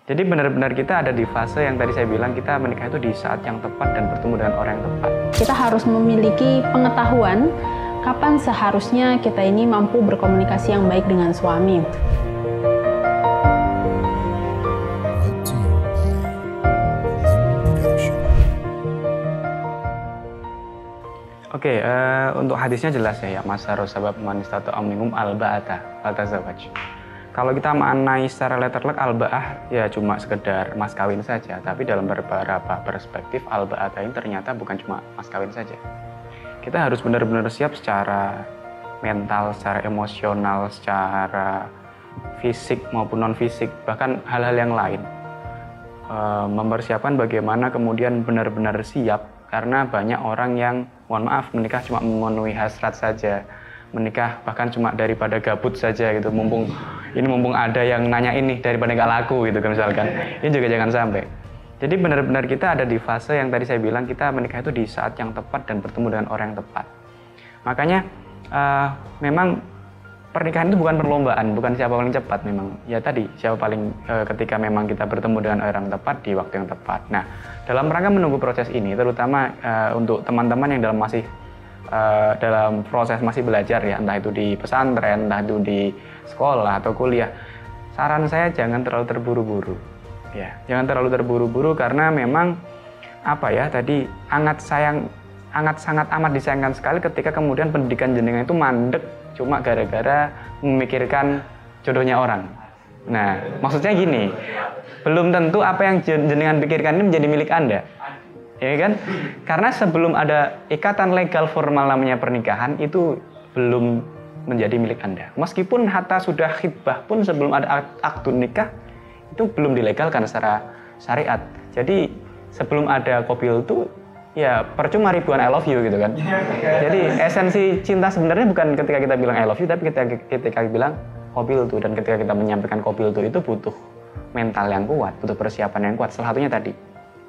Jadi benar-benar kita ada di fase yang tadi saya bilang, kita menikah itu di saat yang tepat dan bertemu dengan orang yang tepat. Kita harus memiliki pengetahuan kapan seharusnya kita ini mampu berkomunikasi yang baik dengan suami. Oke, untuk hadisnya jelas ya, Mas harus sabab man istata'am minhum al-ba'ata al-tazawwaj. Kalau kita maknai secara letterlek al-ba'ah ya cuma sekedar mas kawin saja, tapi dalam beberapa perspektif al-ba'ata ini ternyata bukan cuma mas kawin saja. Kita harus benar-benar siap secara mental, secara emosional, secara fisik maupun non-fisik, bahkan hal-hal yang lain. Mempersiapkan bagaimana kemudian benar-benar siap, karena banyak orang yang, mohon maaf, menikah cuma memenuhi hasrat saja. Menikah bahkan cuma daripada gabut saja gitu, mumpung ada yang nanya ini daripada nggak laku gitu kan misalkan. Ini juga jangan sampai. Jadi benar-benar kita ada di fase yang tadi saya bilang, kita menikah itu di saat yang tepat dan bertemu dengan orang yang tepat. Makanya memang pernikahan itu bukan perlombaan, bukan siapa paling cepat memang. Ya tadi, siapa paling ketika memang kita bertemu dengan orang yang tepat di waktu yang tepat. Nah, dalam rangka menunggu proses ini, terutama untuk teman-teman yang dalam proses masih belajar ya, entah itu di pesantren, entah itu di sekolah atau kuliah, saran saya jangan terlalu terburu-buru. Ya, jangan terlalu terburu-buru karena memang tadi sangat amat disayangkan sekali ketika kemudian pendidikan jenengan itu mandek cuma gara-gara memikirkan jodohnya orang. Nah, maksudnya gini, belum tentu apa yang jenengan pikirkan ini menjadi milik Anda. Ya kan? Karena sebelum ada ikatan legal formal namanya pernikahan, itu belum menjadi milik Anda. Meskipun hatta sudah khitbah pun sebelum ada akdun nikah, itu belum dilegalkan secara syariat. Jadi sebelum ada kopil itu, ya percuma ribuan I love you gitu kan. Jadi esensi cinta sebenarnya bukan ketika kita bilang I love you, tapi ketika kita bilang kopil itu. Dan ketika kita menyampaikan kopil itu butuh mental yang kuat, butuh persiapan yang kuat. Salah satunya tadi,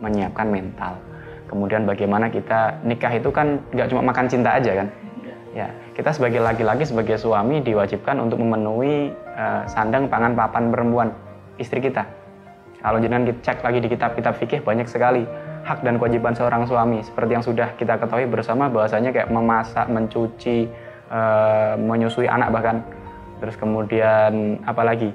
menyiapkan mental. Kemudian bagaimana kita nikah itu kan nggak cuma makan cinta aja kan. Ya, kita sebagai laki-laki, sebagai suami diwajibkan untuk memenuhi sandang, pangan, papan perempuan, istri kita. Kalau jangan cek lagi di kitab-kitab fikih, banyak sekali hak dan kewajiban seorang suami. Seperti yang sudah kita ketahui bersama, bahwasanya kayak memasak, mencuci, menyusui anak bahkan. Terus kemudian apalagi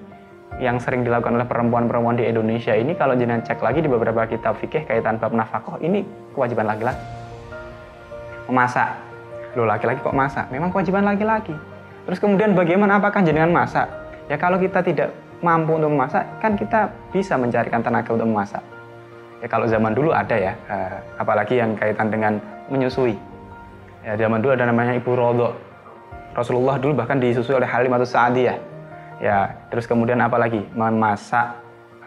yang sering dilakukan oleh perempuan-perempuan di Indonesia ini, kalau jenengan cek lagi di beberapa kitab fikih kaitan bab nafkah, ini kewajiban laki-laki. Memasak. Loh, laki-laki kok masak? Memang kewajiban laki-laki. Terus kemudian bagaimana, apakah jenengan masak? Ya kalau kita tidak mampu untuk memasak, kan kita bisa mencarikan tenaga untuk memasak. Ya kalau zaman dulu ada ya, apalagi yang kaitan dengan menyusui. Ya zaman dulu ada namanya Ibu Rodho. Rasulullah dulu bahkan disusui oleh Halimatus Sa'diyah. Ya, terus kemudian apalagi? Memasak,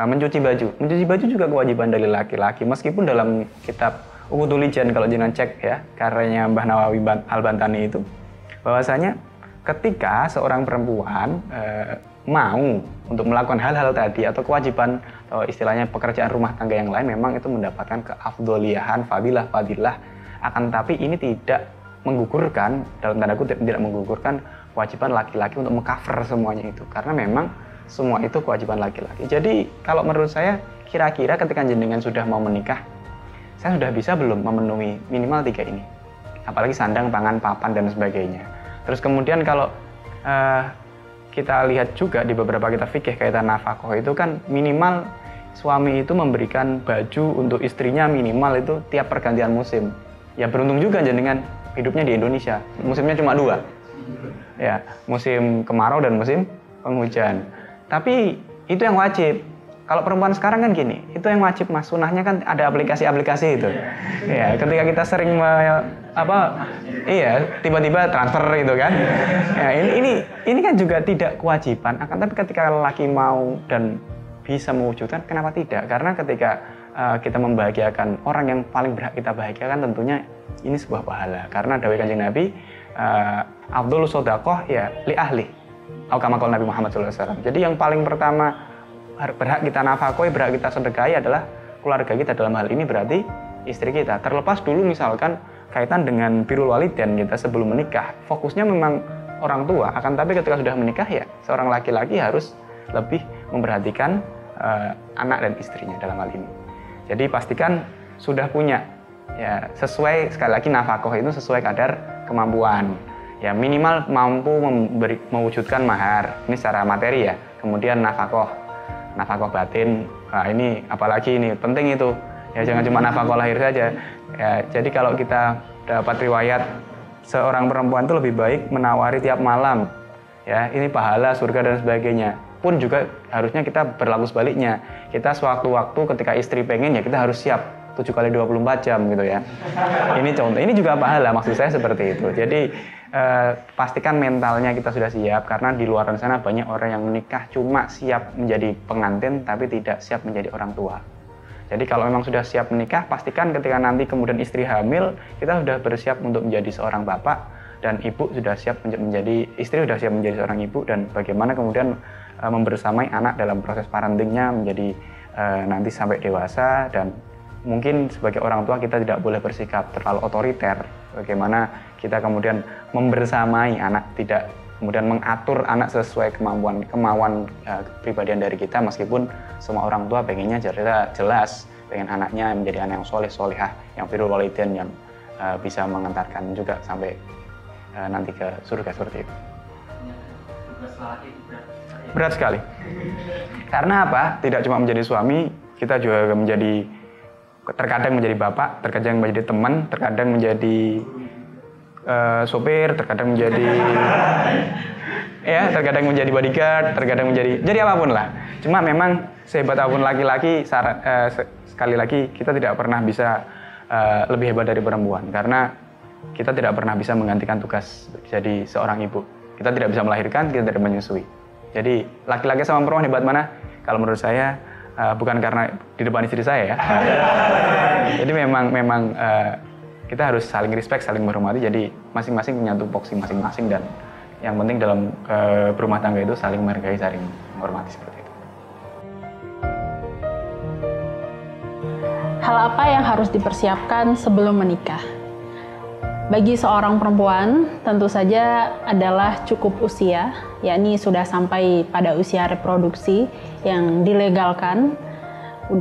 mencuci baju. Mencuci baju juga kewajiban dari laki-laki. Meskipun dalam kitab Uqudul Lijan, kalau jangan cek ya, karyanya Mbah Nawawi Al-Bantani itu, bahwasanya ketika seorang perempuan mau untuk melakukan hal-hal tadi atau kewajiban atau istilahnya pekerjaan rumah tangga yang lain, memang itu mendapatkan keafdoliyahan, fadilah. Akan tapi ini tidak menggugurkan, dalam tanda kutip tidak menggugurkan kewajiban laki-laki untuk mengcover semuanya itu, karena memang semua itu kewajiban laki-laki. Jadi kalau menurut saya, kira-kira ketika jenengan sudah mau menikah, saya sudah bisa belum memenuhi minimal 3 ini, apalagi sandang, pangan, papan dan sebagainya. Terus kemudian kalau kita lihat juga di beberapa kitab fikih kaitan nafkah itu kan minimal suami itu memberikan baju untuk istrinya minimal itu tiap pergantian musim. Ya beruntung juga jenengan hidupnya di Indonesia, musimnya cuma 2. Ya, musim kemarau dan musim penghujan. Tapi itu yang wajib. Kalau perempuan sekarang kan gini, itu yang wajib mas. Sunahnya kan ada aplikasi-aplikasi itu. Ya, ketika kita sering tiba-tiba transfer gitu kan. Ya, ini kan juga tidak kewajiban. Akan tapi ketika laki mau dan bisa mewujudkan, kenapa tidak? Karena ketika kita membahagiakan orang yang paling berhak kita bahagiakan, tentunya ini sebuah pahala. Karena dawuh Kanjeng Nabi, afdhalus shadaqah ya li ahli. Atau kama qala Nabi Muhammad SAW. Jadi yang paling pertama berhak kita nafkahi, berhak kita sedekahi adalah keluarga kita. Dalam hal ini berarti istri kita. Terlepas dulu misalkan kaitan dengan birrul walidain kita sebelum menikah, fokusnya memang orang tua. Akan tapi ketika sudah menikah ya seorang laki-laki harus lebih memperhatikan anak dan istrinya dalam hal ini. Jadi pastikan sudah punya, ya sesuai, sekali lagi nafkah itu sesuai kadar kemampuan. Ya minimal mampu mewujudkan mahar, ini secara materi ya. Kemudian nafkah batin, nah ini apalagi ini penting itu. Ya jangan cuma nafkah lahir saja. Ya, jadi kalau kita dapat riwayat seorang perempuan itu lebih baik menawari tiap malam, ya ini pahala surga dan sebagainya. Pun juga harusnya kita berlaku sebaliknya. Kita sewaktu-waktu ketika istri pengen, ya kita harus siap 7 kali 24 jam gitu ya. Ini contoh, ini juga pahala, maksud saya seperti itu. Jadi pastikan mentalnya kita sudah siap, karena di luar sana banyak orang yang menikah cuma siap menjadi pengantin tapi tidak siap menjadi orang tua. Jadi kalau memang sudah siap menikah, pastikan ketika nanti kemudian istri hamil, kita sudah bersiap untuk menjadi seorang bapak, dan ibu sudah siap menjadi, istri sudah siap menjadi seorang ibu, dan bagaimana kemudian membersamai anak dalam proses parentingnya menjadi nanti sampai dewasa. Dan mungkin sebagai orang tua kita tidak boleh bersikap terlalu otoriter, bagaimana kita kemudian membersamai anak, tidak kemudian mengatur anak sesuai kemauan kepribadian dari kita, meskipun semua orang tua pengennya jelas pengen anaknya menjadi anak yang solehah, yang birrul walidain, yang bisa mengantarkan juga sampai nanti ke surga seperti itu. Berat sekali. Karena apa? Tidak cuma menjadi suami, kita juga terkadang menjadi bapak, terkadang menjadi teman, terkadang menjadi sopir, terkadang menjadi terkadang menjadi bodyguard, terkadang jadi apapun lah. Cuma memang sehebat apapun laki-laki, sekali lagi kita tidak pernah bisa lebih hebat dari perempuan, karena kita tidak pernah bisa menggantikan tugas jadi seorang ibu. Kita tidak bisa melahirkan, kita tidak menyusui. Jadi laki-laki sama perempuan hebat mana? Kalau menurut saya bukan karena di depan istri saya ya. Jadi memang kita harus saling respect, saling menghormati. Jadi masing-masing punya tupoksi masing-masing, dan yang penting dalam berumah tangga itu saling menghargai, saling menghormati seperti itu. Hal apa yang harus dipersiapkan sebelum menikah? Bagi seorang perempuan, tentu saja adalah cukup usia, yakni sudah sampai pada usia reproduksi yang dilegalkan,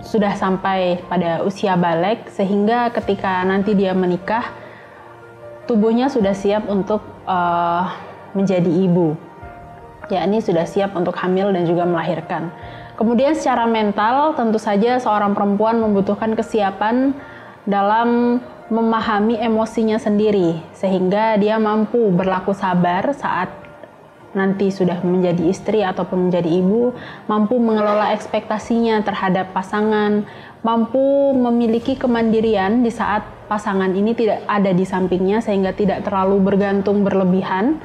sudah sampai pada usia balik, sehingga ketika nanti dia menikah, tubuhnya sudah siap untuk menjadi ibu, yakni sudah siap untuk hamil dan juga melahirkan. Kemudian secara mental, tentu saja seorang perempuan membutuhkan kesiapan dalam memahami emosinya sendiri, sehingga dia mampu berlaku sabar saat nanti sudah menjadi istri ataupun menjadi ibu, mampu mengelola ekspektasinya terhadap pasangan, mampu memiliki kemandirian di saat pasangan ini tidak ada di sampingnya, sehingga tidak terlalu bergantung berlebihan.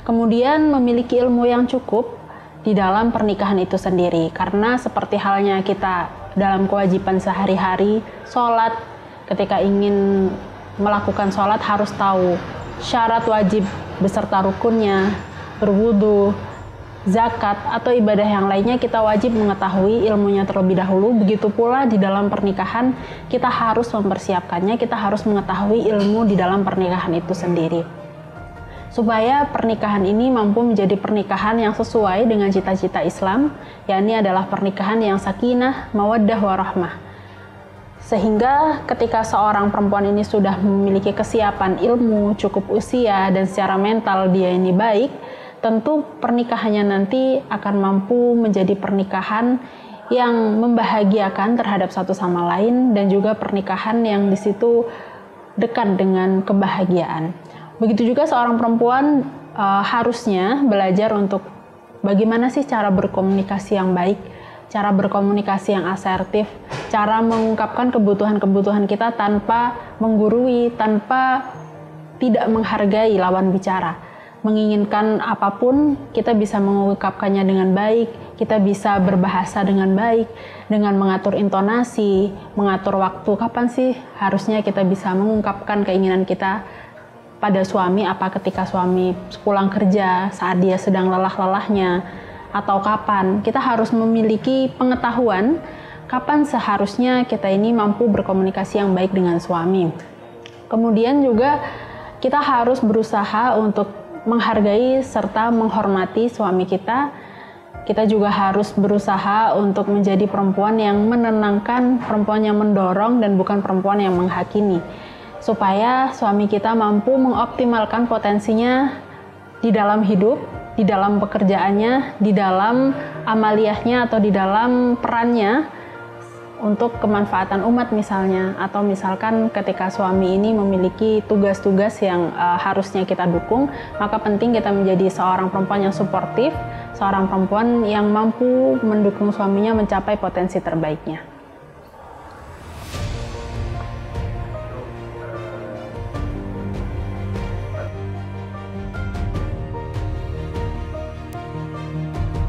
Kemudian memiliki ilmu yang cukup di dalam pernikahan itu sendiri, karena seperti halnya kita dalam kewajiban sehari-hari, sholat, ketika ingin melakukan sholat harus tahu syarat wajib beserta rukunnya, berwudu, zakat, atau ibadah yang lainnya kita wajib mengetahui ilmunya terlebih dahulu. Begitu pula di dalam pernikahan kita harus mempersiapkannya, kita harus mengetahui ilmu di dalam pernikahan itu sendiri, supaya pernikahan ini mampu menjadi pernikahan yang sesuai dengan cita-cita Islam, yakni adalah pernikahan yang sakinah, mawaddah, warahmah. Sehingga ketika seorang perempuan ini sudah memiliki kesiapan ilmu, cukup usia, dan secara mental dia ini baik, tentu pernikahannya nanti akan mampu menjadi pernikahan yang membahagiakan terhadap satu sama lain, dan juga pernikahan yang di situ dekat dengan kebahagiaan. Begitu juga seorang perempuan harusnya belajar untuk bagaimana sih cara berkomunikasi yang baik, cara berkomunikasi yang asertif, cara mengungkapkan kebutuhan-kebutuhan kita tanpa menggurui, tanpa tidak menghargai lawan bicara. Menginginkan apapun, kita bisa mengungkapkannya dengan baik, kita bisa berbahasa dengan baik, dengan mengatur intonasi, mengatur waktu, kapan sih harusnya kita bisa mengungkapkan keinginan kita pada suami, apa ketika suami pulang kerja, saat dia sedang lelah-lelahnya, atau kapan. Kita harus memiliki pengetahuan kapan seharusnya kita ini mampu berkomunikasi yang baik dengan suami. Kemudian juga kita harus berusaha untuk menghargai serta menghormati suami kita kita juga harus berusaha untuk menjadi perempuan yang menenangkan, perempuan yang mendorong, dan bukan perempuan yang menghakimi. Supaya suami kita mampu mengoptimalkan potensinya di dalam hidup, di dalam pekerjaannya, di dalam amaliyahnya atau di dalam perannya untuk kemanfaatan umat misalnya, atau misalkan ketika suami ini memiliki tugas-tugas yang harusnya kita dukung, maka penting kita menjadi seorang perempuan yang suportif, seorang perempuan yang mampu mendukung suaminya mencapai potensi terbaiknya.